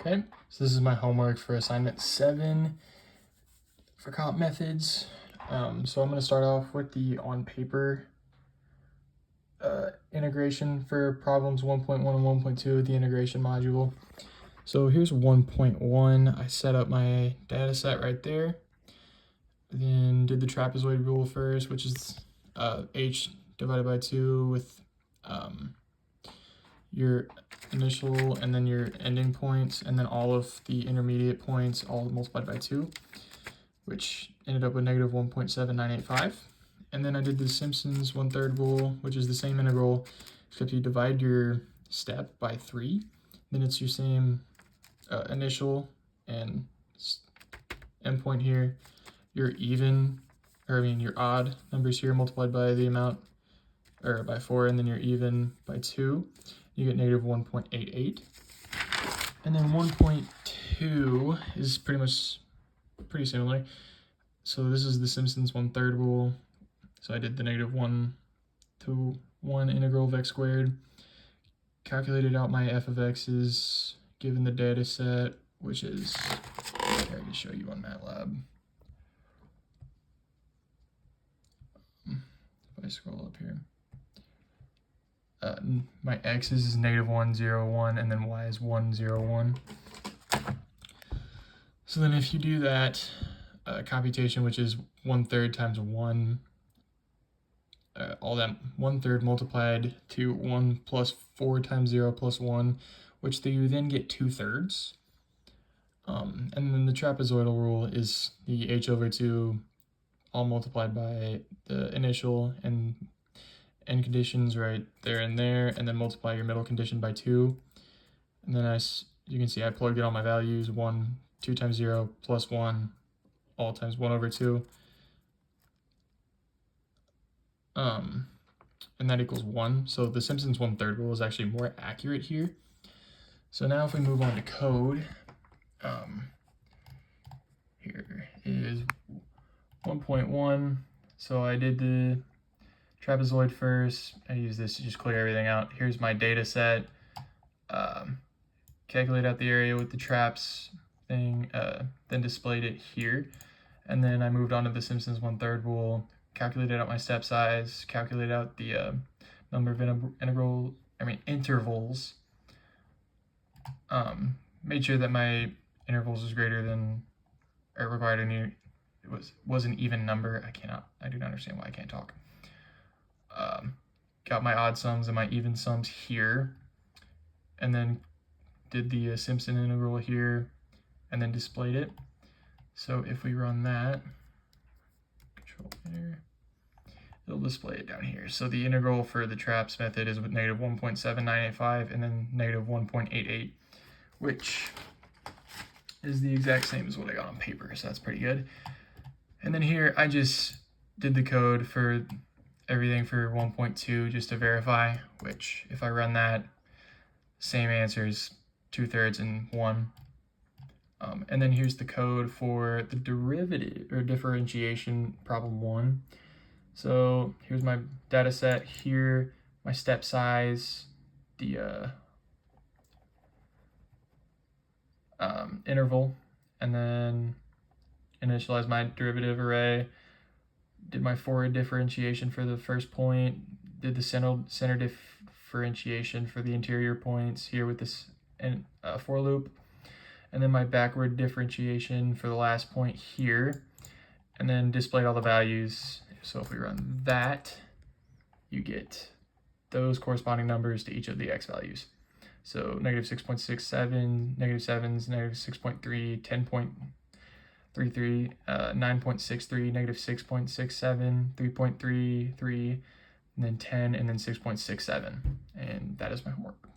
Okay, so this is my homework for assignment 7 for comp methods. So I'm going to start off with the on paper integration for problems 1.1 and 1.2 with the integration module. So here's 1.1. I set up my data set right there. Then did the trapezoid rule first, which is h divided by 2 with your initial and then your ending points, and then all of the intermediate points all multiplied by 2, which ended up with negative 1.7985. And then I did the Simpson's 1/3 rule, which is the same integral, except you divide your step by 3. Then it's your same initial and endpoint here. Your your odd numbers here multiplied by the amount, or by 4, and then your even by 2. You get negative 1.88. And then 1.2 is pretty similar. So this is the Simpson's 1/3 rule. So I did the negative 1 to 1 integral of x squared, calculated out my f of x's given the data set, which is, I can show you on MATLAB. If I scroll up here, my x's is negative 1, 0, 1, and then y is 1, 0, 1. So then if you do that computation, which is 1/3 times 1, all that 1/3 multiplied to 1 plus 4 times 0 plus 1, which you then get 2/3. And then the trapezoidal rule is the h over 2 all multiplied by the initial and end conditions right there and there, and then multiply your middle condition by 2. And then you can see I plugged in all my values: 1, 2 times 0 plus 1, all times 1 over 2. And that equals 1. So the Simpson's 1/3 rule is actually more accurate here. So now if we move on to code, here is 1.1. So I did the trapezoid first. I use this to just clear everything out. Here's my data set. Calculate out the area with the traps thing, then displayed it here. And then I moved on to the Simpson's 1/3 rule, calculated out my step size, calculated out the number of intervals, made sure that my intervals was greater than, or required was an even number. I do not understand why I can't talk. Got my odd sums and my even sums here, and then did the Simpson integral here, and then displayed it. So if we run that, control enter, it'll display it down here. So the integral for the traps method is with negative 1.7985 and then negative 1.88, which is the exact same as what I got on paper, so that's pretty good. And then here I just did the code for everything for 1.2 just to verify, which if I run that, same answers, 2/3 and 1. And then here's the code for the derivative or differentiation problem 1. So here's my data set here, my step size, the interval, and then initialize my derivative array, did my forward differentiation for the first point, did the center differentiation for the interior points here with this for loop, and then my backward differentiation for the last point here, and then displayed all the values. So if we run that, you get those corresponding numbers to each of the x values. So negative 6.67, negative 7s, negative 6.3, 10.33, 9.63, negative 6.67, 3.33, and then 10, and then 6.67. And that is my homework.